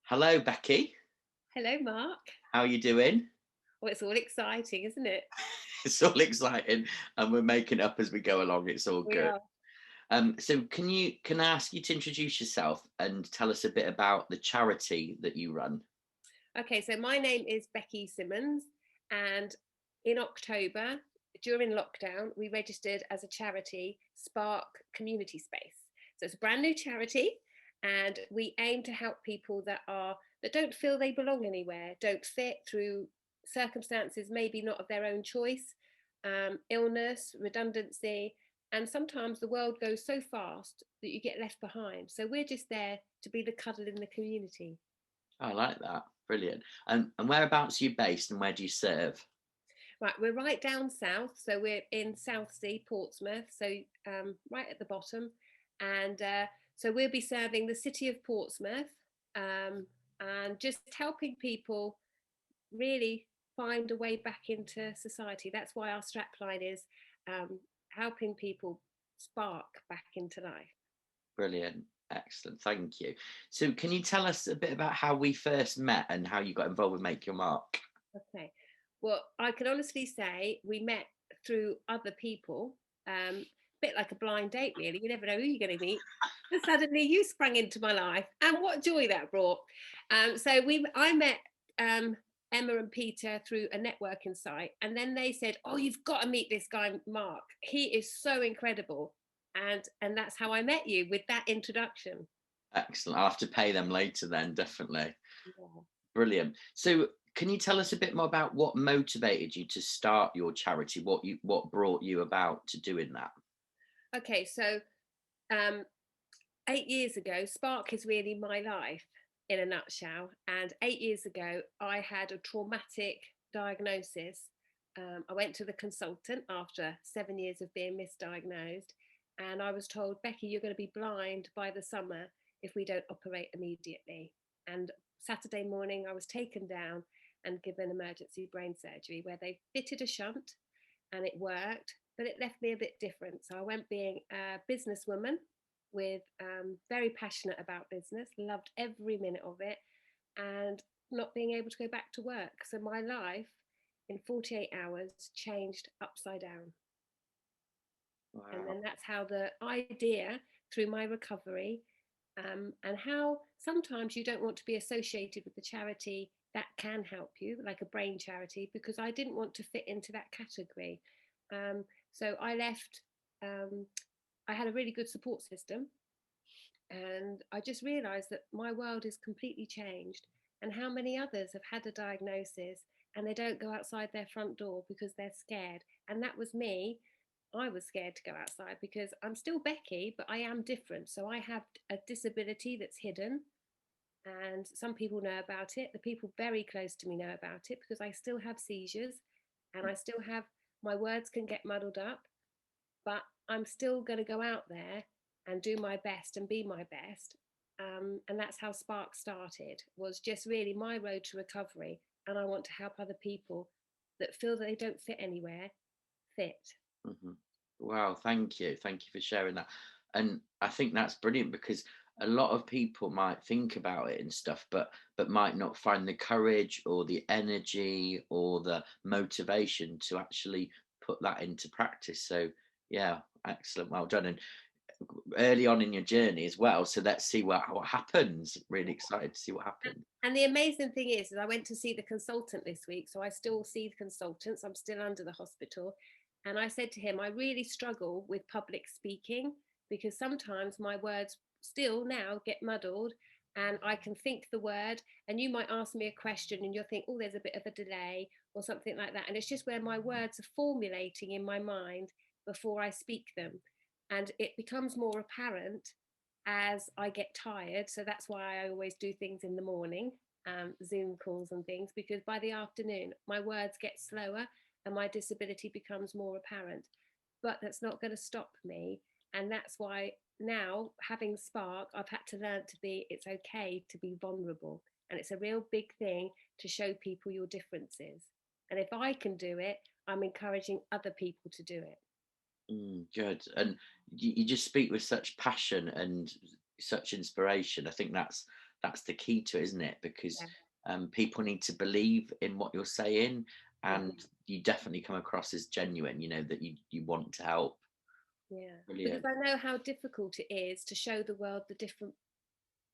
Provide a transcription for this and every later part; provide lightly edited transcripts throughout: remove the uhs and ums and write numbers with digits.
Hello, Becky. Hello, Mark. How are you doing? Well, it's all exciting, isn't it? It's all exciting, and we're making up as we go along. It's all We good. are. So can I ask you to introduce yourself and tell us a bit about the charity that you run? Okay, so my name is Becki Simmons, and in October, during lockdown, we registered as a charity, Spark Community Space. So it's a brand new charity, and we aim to help people that don't feel they belong anywhere, don't fit through circumstances maybe not of their own choice, illness, redundancy, and sometimes the world goes so fast that you get left behind. So we're just there to be the cuddle in the community. I like that. Brilliant. And whereabouts are you based, and where do you serve? Right, we're right down south, so we're in Southsea, Portsmouth, so right at the bottom, and so we'll be serving the city of Portsmouth, um, and just helping people really find a way back into society. That's why our strapline is helping people spark back into life. Brilliant. Excellent. Thank you. So can you tell us a bit about how we first met and how you got involved with Make Your Mark? Okay. Well, I can honestly say we met through other people, a bit like a blind date, really. You never know who you're going to meet. And suddenly you sprang into my life, and what joy that brought. I met Emma and Peter through a networking site, and then they said, "Oh, you've got to meet this guy, Mark. He is so incredible." And that's how I met you, with that introduction. Excellent. I'll have to pay them later then, definitely. Yeah. Brilliant. So, can you tell us a bit more about what motivated you to start your charity? What brought you about to doing that? Okay, so um, 8 years ago, Spark is really my life in a nutshell. And 8 years ago, I had a traumatic diagnosis. I went to the consultant after 7 years of being misdiagnosed, and I was told, Becky, you're going to be blind by the summer if we don't operate immediately. And Saturday morning, I was taken down and given emergency brain surgery where they fitted a shunt and it worked, but it left me a bit different. So I went being a businesswoman with very passionate about business, loved every minute of it, and not being able to go back to work. So my life in 48 hours changed upside down. And Wow. then that's how the idea through my recovery, and how sometimes you don't want to be associated with the charity that can help you, like a brain charity, because I didn't want to fit into that category. So I left. Um, I had a really good support system, and I just realized that my world is completely changed. And how many others have had a diagnosis and they don't go outside their front door because they're scared. And that was me. I was scared to go outside because I'm still Becky, but I am different. So I have a disability that's hidden, and some people know about it. The people very close to me know about it because I still have seizures, and I still have, my words can get muddled up, but I'm still going to go out there and do my best and be my best. And that's how Spark started, was just really my road to recovery. And I want to help other people that feel that they don't fit anywhere fit. Mhm. Wow, thank you. Thank you for sharing that. And I think that's brilliant because a lot of people might think about it and stuff, but might not find the courage or the energy or the motivation to actually put that into practice. So yeah, excellent. Well done. And early on in your journey as well. So let's see what happens. Really excited to see what happens. And the amazing thing is I went to see the consultant this week. So I still see the consultants. I'm still under the hospital. And I said to him, I really struggle with public speaking because sometimes my words still now get muddled, and I can think the word, and you might ask me a question and you'll think, oh, there's a bit of a delay or something like that. And it's just where my words are formulating in my mind before I speak them. And it becomes more apparent as I get tired. So that's why I always do things in the morning, Zoom calls and things, because by the afternoon, my words get slower and my disability becomes more apparent. But that's not going to stop me. And that's why now, having Spark, I've had to learn to be, it's okay to be vulnerable. And it's a real big thing to show people your differences. And if I can do it, I'm encouraging other people to do it. Good. And you just speak with such passion and such inspiration. I think that's the key to it, isn't it? Because Yeah, people need to believe in what you're saying, yeah, and you definitely come across as genuine. You know that you want to help. yeah. Because Brilliant. I know how difficult it is to show the world the different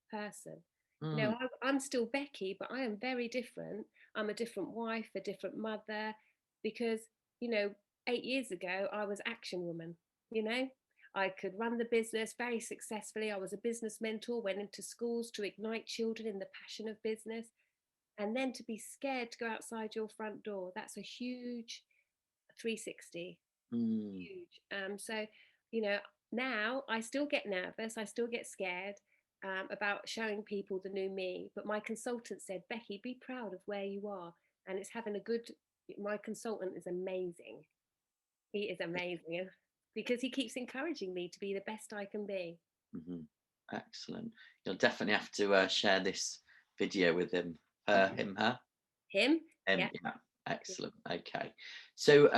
person. You Mm, know, I'm still Becki, but I am very different. I'm a different wife, a different mother, because, you know, 8 years ago, I was action woman, you know. I could run the business very successfully. I was a business mentor, went into schools to ignite children in the passion of business. And then to be scared to go outside your front door, that's a huge 360, mm. huge. So, you know, now I still get nervous, I still get scared about showing people the new me. But my consultant said, Becki, be proud of where you are. And it's having a good, my consultant is amazing. He is amazing because he keeps encouraging me to be the best I can be. Mhm. Excellent. You'll definitely have to share this video with him, her. Him? Yeah. Yeah, excellent. Okay. So,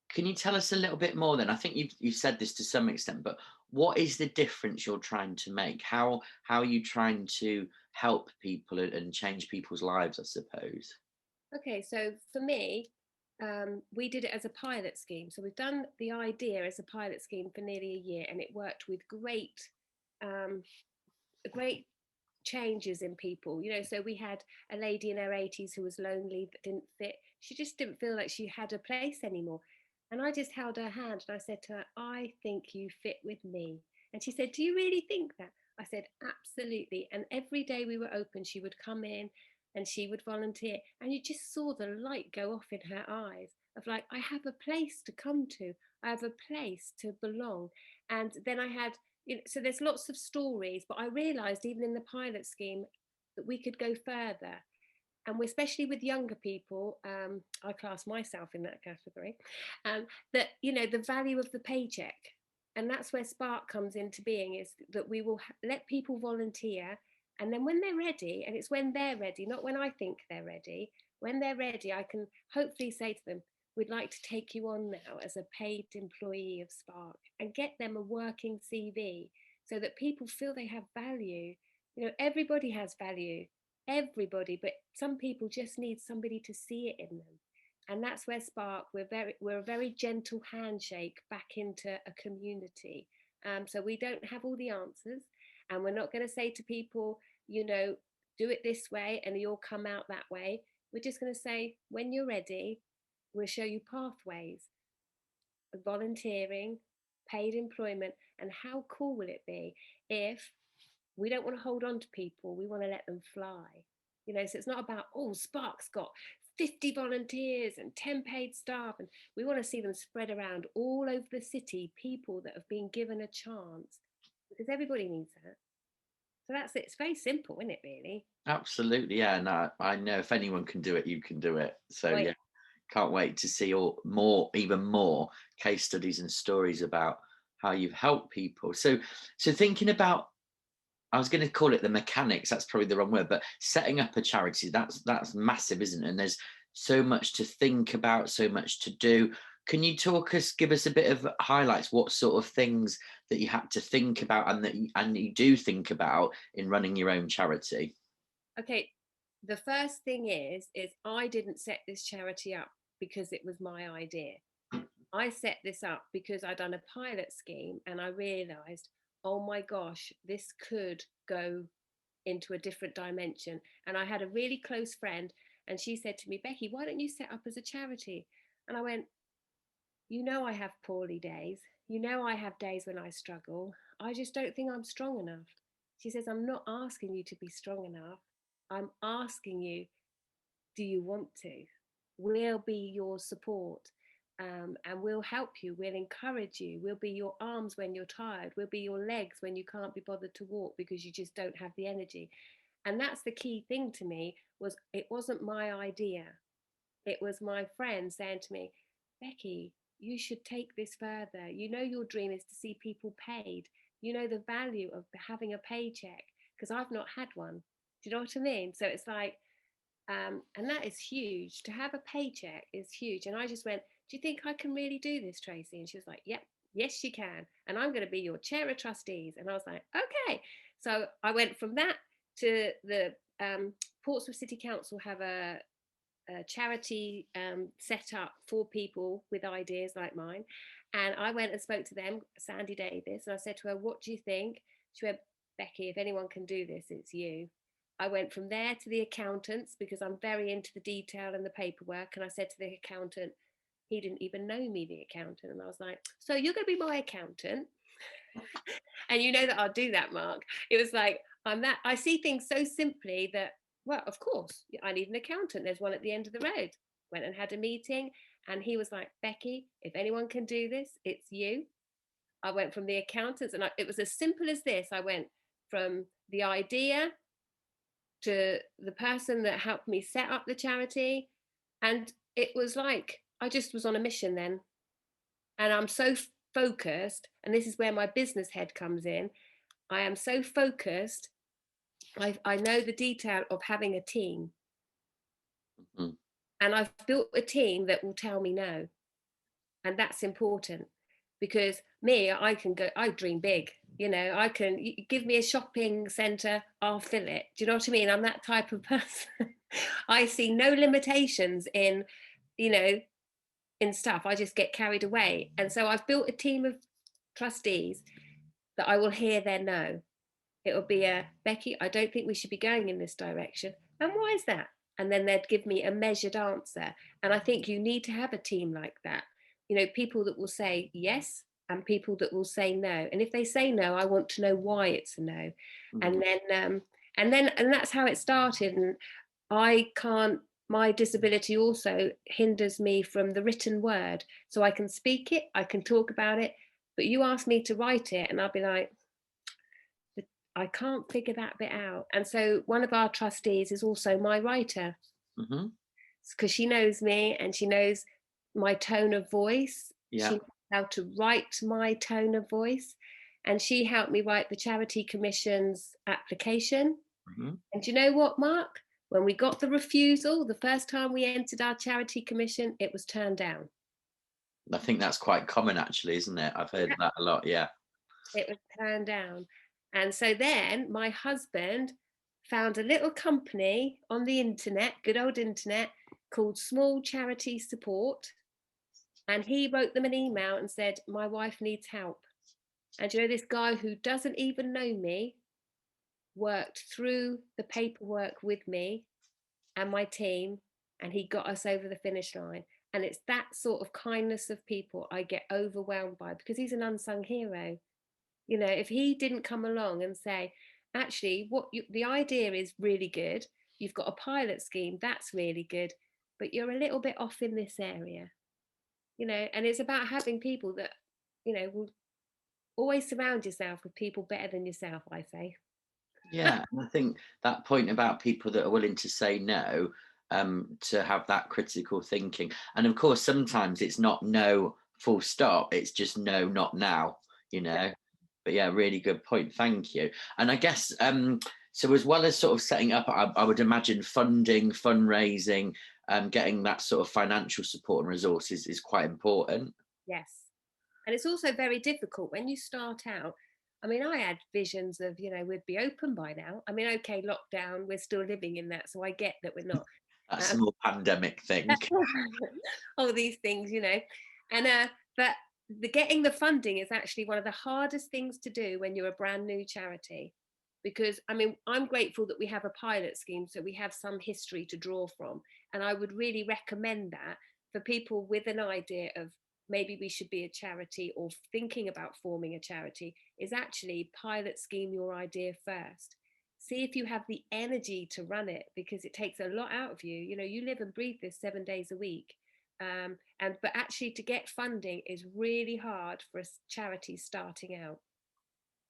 can you tell us a little bit more then? I think you've said this to some extent, but what is the difference you're trying to make? How are you trying to help people and change people's lives, I suppose? Okay, so for me, we did it as a pilot scheme. So we've done the idea as a pilot scheme for nearly a year, and it worked with um, great changes in people. You know, so we had a lady in her 80s who was lonely but didn't fit. She just didn't feel like she had a place anymore. And I just held her hand and I said to her, I think you fit with me. And she said, do you really think that? I said, absolutely. And every day we were open, she would come in and she would volunteer. And you just saw the light go off in her eyes of like, I have a place to come to, I have a place to belong. And then I had, you know, so there's lots of stories, but I realized even in the pilot scheme that we could go further. And especially with younger people, I class myself in that category, that, you know, the value of the paycheck. And that's where Spark comes into being, is that we will let people volunteer. And then when they're ready, and it's when they're ready, not when I think they're ready, when they're ready, I can hopefully say to them, we'd like to take you on now as a paid employee of Spark and get them a working CV so that people feel they have value. You know, everybody has value, everybody, but some people just need somebody to see it in them. And that's where Spark, we're a very gentle handshake back into a community. So we don't have all the answers, and we're not going to say to people, you know, do it this way and you'll come out that way. We're just going to say, when you're ready, we'll show you pathways of volunteering, paid employment. And how cool will it be if we don't want to hold on to people, we want to let them fly? You know, so it's not about, oh, Spark's got 50 volunteers and 10 paid staff. And we want to see them spread around all over the city, people that have been given a chance, because everybody needs that. So that's it. It's very simple, isn't it, really? Absolutely, yeah. And I know if anyone can do it, you can do it. So Wait, yeah, can't wait to see all more, even more case studies and stories about how you've helped people. So thinking about, I was going to call it the mechanics. That's probably the wrong word, but setting up a charity, that's massive, isn't it? And there's so much to think about, so much to do. Can you give us a bit of highlights? What sort of things that you had to think about, and and you do think about in running your own charity? okay. The first thing is I didn't set this charity up because it was my idea. I set this up because I'd done a pilot scheme and I realized, oh my gosh, this could go into a different dimension. And I had a really close friend and she said to me, Becki, why don't you set up as a charity? And I went, you know, I have poorly days. You know, I have days when I struggle. I just don't think I'm strong enough. She says, I'm not asking you to be strong enough. I'm asking you, do you want to? We'll be your support, and we'll help you. We'll encourage you. We'll be your arms when you're tired. We'll be your legs when you can't be bothered to walk because you just don't have the energy. And that's the key thing to me, was it wasn't my idea. It was my friend saying to me, Becki, you should take this further. You know, your dream is to see people paid. You know the value of having a paycheck, because I've not had one. Do you know what I mean? So it's like, and that is huge. To have a paycheck is huge. And I just went, do you think I can really do this, Tracy? And she was like, yep, yes, you can. And I'm going to be your chair of trustees. And I was like, okay. So I went from that to the Portsmouth City Council have a charity set up for people with ideas like mine. And I went and spoke to them, Sandy Davis, and I said to her, "What do you think?" She went, "Becki, if anyone can do this, it's you." I went from there to the accountants because I'm very into the detail and the paperwork. And I said to the accountant, he didn't even know me, the accountant. And I was like, "So you're going to be my accountant?" And you know that I'll do that, Mark. It was like, I see things so simply that, well, of course, I need an accountant. There's one at the end of the road. Went and had a meeting, and he was like, "Becki, if anyone can do this, it's you." I went from the accountants, and it was as simple as this. I went from the idea to the person that helped me set up the charity. And it was like, I just was on a mission then. And I'm so focused, and this is where my business head comes in. I am so focused. I know the detail of having a team, Mhm. and I've built a team that will tell me no. And that's important because me, I dream big. I can give me a shopping centre, I'll fill it. Do you know what I mean? I'm that type of person. I see no limitations you know, in stuff. I just get carried away. And so I've built a team of trustees that I will hear their no. It'll be "Becki, I don't think we should be going in this direction." "And why is that?" And then they'd give me a measured answer. And I think you need to have a team like that. People that will say yes and people that will say no. And if they say no, I want to know why it's a no. Mhm. And then that's how it started. And I can't. My disability also hinders me from the written word. So I can speak it, I can talk about it, but you ask me to write it, and I'll be like, I can't figure that bit out. And so one of our trustees is also my writer Mhm. because she knows me and she knows my tone of voice. She Yeah. knows how to write my tone of voice. And she helped me write the Charity Commission's application. Mhm. And do you know what, Mark? When we got the refusal, the first time we entered our Charity Commission, it was turned down. I think that's quite common actually, isn't it? I've heard that a lot, yeah. It was turned down. And so then my husband found a little company on the internet, good old internet, called Small Charity Support. And he wrote them an email and said, "My wife needs help." And this guy who doesn't even know me worked through the paperwork with me and my team, and he got us over the finish line. And it's that sort of kindness of people I get overwhelmed by because he's an unsung hero. If he didn't come along and say, "Actually, the idea is really good. You've got a pilot scheme, that's really good, but you're a little bit off in this area." And it's about having people that, will always surround yourself with people better than yourself, I say. Yeah, and I think that point about people that are willing to say no, to have that critical thinking. And of course, sometimes it's not no full stop, it's just no, not now, you know. But yeah, really good point. Thank you. And I guess so as well as sort of setting up, I would imagine funding, fundraising, getting that sort of financial support and resources is quite important. Yes. And it's also very difficult when you start out. I mean, I had visions of, we'd be open by now. I mean, okay, lockdown, we're still living in that. So I get that we're not. That's a Um, more pandemic thing. all these things, and but getting the funding is actually one of the hardest things to do when you're a brand new charity, because I mean, I'm grateful that we have a pilot scheme, so we have some history to draw from. And I would really recommend that for people with an idea of maybe we should be a charity or thinking about forming a charity, is actually pilot scheme your idea first. See if you have the energy to run it, because it takes a lot out of you. You live and breathe this 7 days a week. But actually to get funding is really hard for a charity starting out.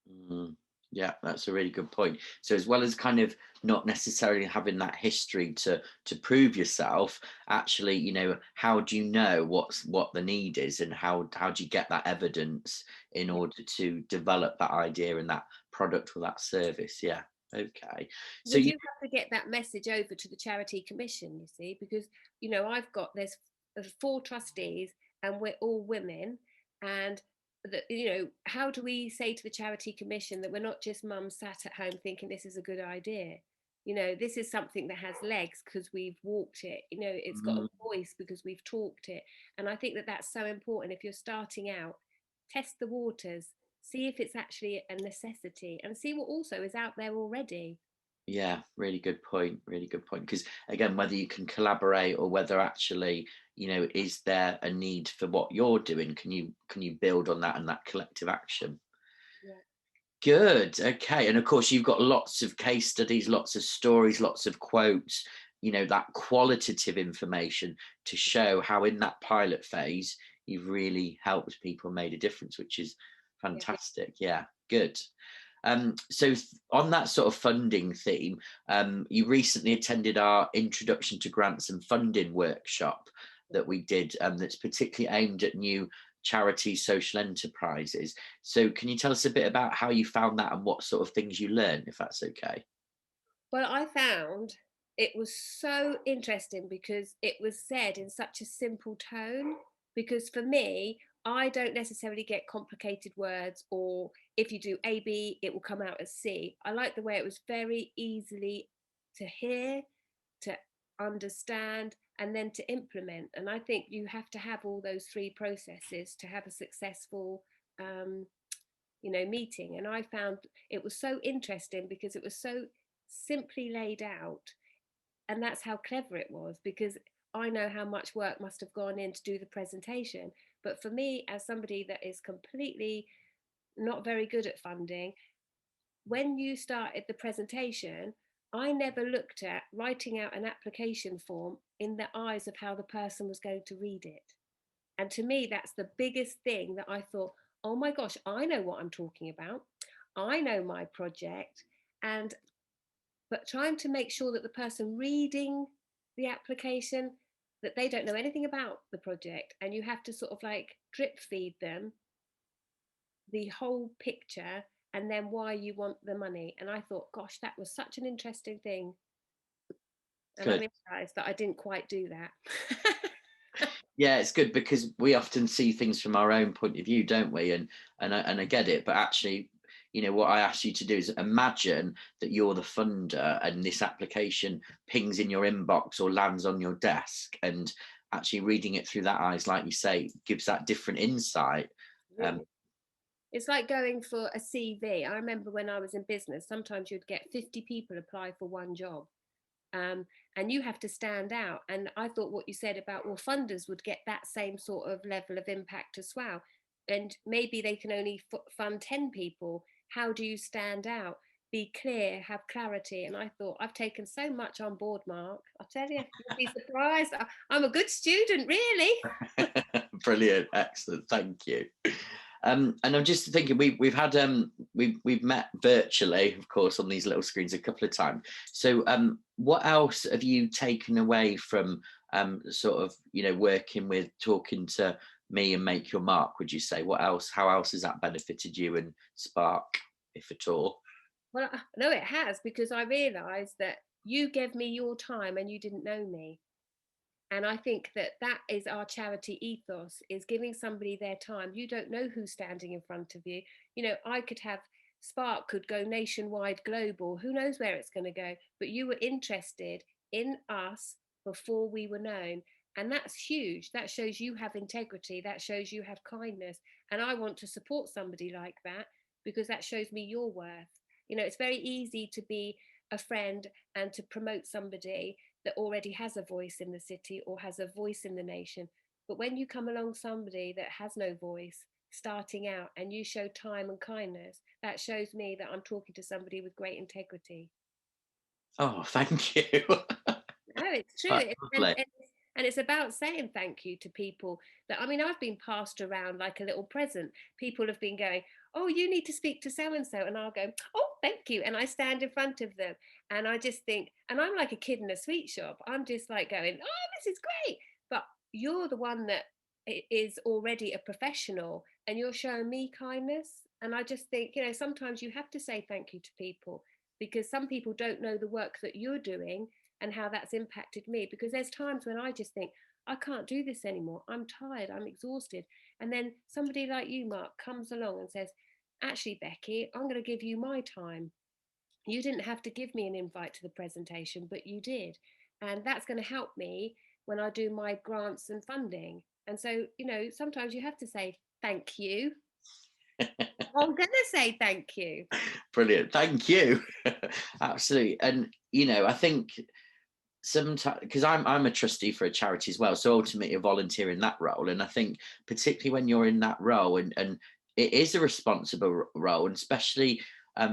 Mm, yeah, that's a really good point. So as well as kind of not necessarily having that history to prove yourself, actually, how do you know what the need is, and how do you get that evidence in Yeah. order to develop that idea and that product or that service? Yeah. Okay. So We you do have to get that message over to the Charity Commission, you see, because there's 4 trustees and we're all women, and that, how do we say to the charity commission that we're not just mums sat at home thinking this is a good idea? This is something that has legs because we've walked it. It's got a Mm, voice because we've talked it. And I think that that's so important. If you're starting out, test the waters, see if it's actually a necessity, and see what also is out there already. yeah, really good point. Really good point. Because again, whether you can collaborate or whether actually, is there a need for what you're doing? Can you build on that and that collective action? Yeah. Good. Okay. And of course, you've got lots of case studies, lots of stories, lots of quotes, that qualitative information to show how in that pilot phase, you've really helped people, made a difference, which is Yeah. fantastic. Yeah. Good. On that sort of funding theme, you recently attended our Introduction to Grants and Funding workshop that we did, that's particularly aimed at new charity social enterprises. So can you tell us a bit about how you found that and what sort of things you learned, if that's okay? Well, I found it was so interesting because it was said in such a simple tone. Because for me, I don't necessarily get complicated words, or if you do AB, it will come out as C. I like the way it was very easily to hear, to understand, and then to implement. And I think you have to have all those three processes to have a successful um, meeting. And I found it was so interesting because it was so simply laid out, and that's how clever it was, because I know how much work must have gone in to do the presentation, but for me, as somebody that is completely not very good at funding, when you started the presentation, I never looked at writing out an application form in the eyes of how the person was going to read it. And to me, that's the biggest thing that I thought, oh my gosh, I know what I'm talking about. I know my project. And but trying to make sure that the person reading the application, that they don't know anything about the project, and you have to sort of like drip feed them the whole picture and then why you want the money. And I thought, gosh, that was such an interesting thing. And I Good. realized that I didn't quite do that. Yeah, it's good because we often see things from our own point of view, don't we? And I get it, but actually, what I asked you to do is imagine that you're the funder and this application pings in your inbox or lands on your desk, and actually reading it through that eyes, like you say, gives that different insight. Um, Absolutely. It's like going for a CV. I remember when I was in business, sometimes you'd get 50 people apply for one job. Um, and you have to stand out. And I thought what you said about, well, funders would get that same sort of level of impact as well. And maybe they can only fund 10 people. How do you stand out? Be clear, have clarity. And I thought, I've taken so much on board, Mark. I'll tell you, you'll be surprised. I'm a good student, really. Brilliant, excellent, thank you. And I'm just thinking we've had we've met virtually, of course, on these little screens a couple of times. So what else have you taken away from sort of working with, talking to me and Make Your Mark? Would you say what else? How else has that benefited you and Spark, if at all? Well, no, it has, because I realised that you gave me your time and you didn't know me. And I think that that is our charity ethos, is giving somebody their time. You don't know who's standing in front of you. I could have Spark could go nationwide, global, who knows where it's going to go, but you were interested in us before we were known. And that's huge. That shows you have integrity, that shows you have kindness. And I want to support somebody like that, because that shows me your worth. It's very easy to be a friend and to promote somebody that already has a voice in the city or has a voice in the nation. But when you come along somebody that has no voice, starting out, and you show time and kindness, that shows me that I'm talking to somebody with great integrity. Oh, thank you. No, it's true. That's lovely. And it's about saying thank you to people that, I mean, I've been passed around like a little present. People have been going, oh, you need to speak to so and so. And I'll go, oh, thank you. And I stand in front of them. And I just think, and I'm like a kid in a sweet shop. I'm just like going, oh, this is great. But you're the one that is already a professional and you're showing me kindness. And I just think, sometimes you have to say thank you to people, because some people don't know the work that you're doing and how that's impacted me. Because there's times when I just think, I can't do this anymore. I'm tired. I'm exhausted. And then somebody like you, Mark, comes along and says, actually, Becki, I'm going to give you my time. You didn't have to give me an invite to the presentation, but you did. And that's going to help me when I do my grants and funding. And so, sometimes you have to say thank you. I'm going to say thank you. Brilliant. Thank you. Absolutely. And, I think sometimes, because I'm a trustee for a charity as well, so ultimately a volunteer in that role. And I think particularly when you're in that role, and it is a responsible role, and especially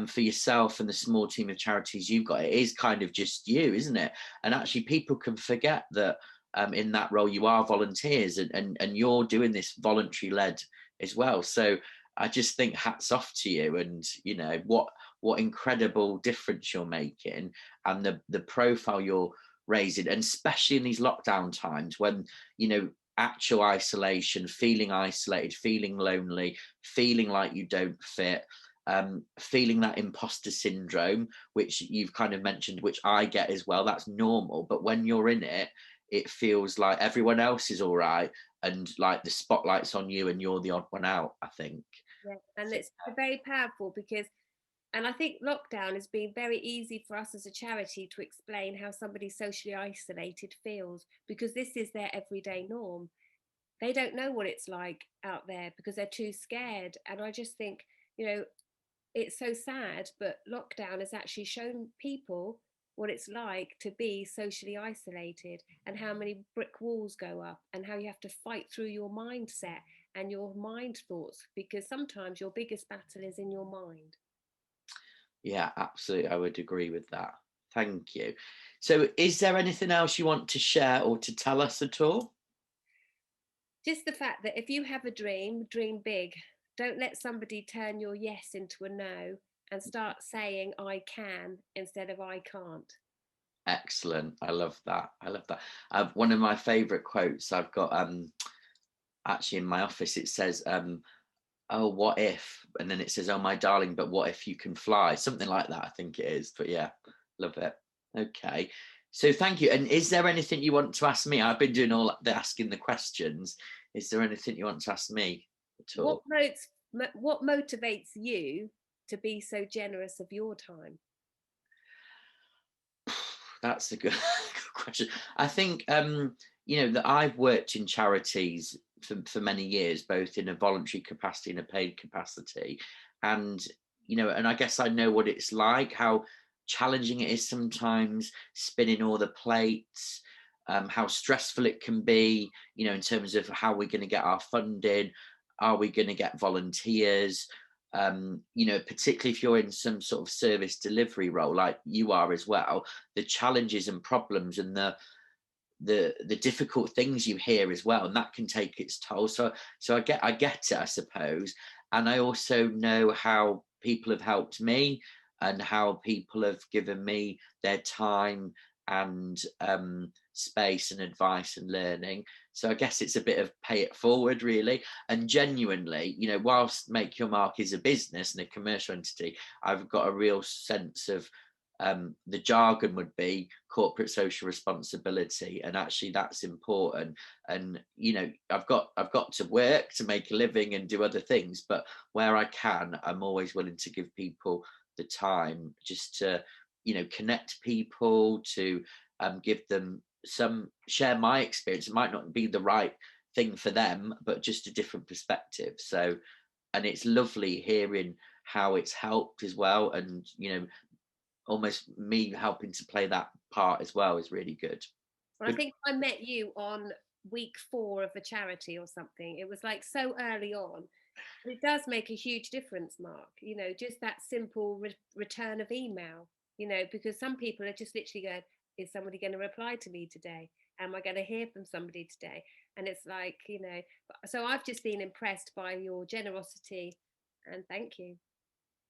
for yourself and the small team of charities you've got, it is kind of just you, isn't it? And actually people can forget that in that role you are volunteers, and you're doing this voluntary led as well. So I just think hats off to you, and what incredible difference you're making, and the profile you're raising, and especially in these lockdown times when actual isolation, feeling isolated, feeling lonely, feeling like you don't fit, feeling that imposter syndrome, which you've kind of mentioned, which I get as well. That's normal, but when you're in it, it feels like everyone else is all right, and like the spotlight's on you and you're the odd one out, I think. Yeah. And So, it's very powerful because, and I think lockdown has been very easy for us as a charity to explain how somebody socially isolated feels, because this is their everyday norm. They don't know what it's like out there because they're too scared. And I just think, it's so sad, but lockdown has actually shown people what it's like to be socially isolated, and how many brick walls go up, and how you have to fight through your mindset and your mind thoughts, because sometimes your biggest battle is in your mind. yeah, absolutely, I would agree with that. Thank you. So is there anything else you want to share or to tell us at all? Just the fact that if you have a dream, dream big. Don't let somebody turn your yes into a no, and start saying I can instead of I can't. Excellent. I love that. I love that. One of my favorite quotes I've got, actually in my office, it says, oh, what if? And then it says, oh, my darling, but what if you can fly? Something like that, I think it is. But yeah, love it. Okay. So thank you. And is there anything you want to ask me? I've been doing all the asking the questions. Is there anything you want to ask me at What all? what motivates you to be so generous of your time? That's a good, good question. I think that I've worked in charities for many years, both in a voluntary capacity and a paid capacity, and and I guess I know what it's like, how challenging it is sometimes, spinning all the plates, how stressful it can be, in terms of how we're going to get our funding, are we going to get volunteers, particularly if you're in some sort of service delivery role like you are as well, the challenges and problems and the difficult things you hear as well, and that can take its toll. So I get it, I suppose. And I also know how people have helped me, and how people have given me their time and space and advice and learning. So I guess it's a bit of pay it forward, really. And genuinely, whilst Make Your Mark is a business and a commercial entity, I've got a real sense of the jargon would be corporate social responsibility, and actually that's important. And I've got to work to make a living and do other things, but where I can, I'm always willing to give people the time just to connect people, to give them some, share my experience. It might not be the right thing for them, but just a different perspective. So, and it's lovely hearing how it's helped as well, and almost me helping to play that part as well is really good. Well, I Good. think I met you on week 4 of a charity or something. It was like so early on. It does make a huge difference, Mark. Just that simple return of email, because some people are just literally going, is somebody going to reply to me today? Am I going to hear from somebody today? And it's like, so I've just been impressed by your generosity, and thank you.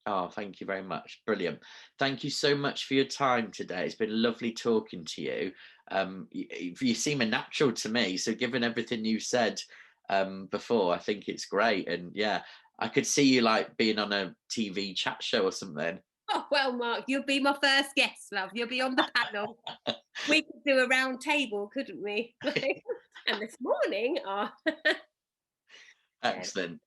Oh, thank you very much. Brilliant. Thank you so much for your time today. It's been lovely talking to you. You seem a natural to me. So, given everything you said before, I think it's great. And yeah, I could see you like being on a TV chat show or something. Oh, well, Mark, you'll be my first guest, love. You'll be on the panel. We could do a round table, couldn't we? And this morning, yeah. Excellent.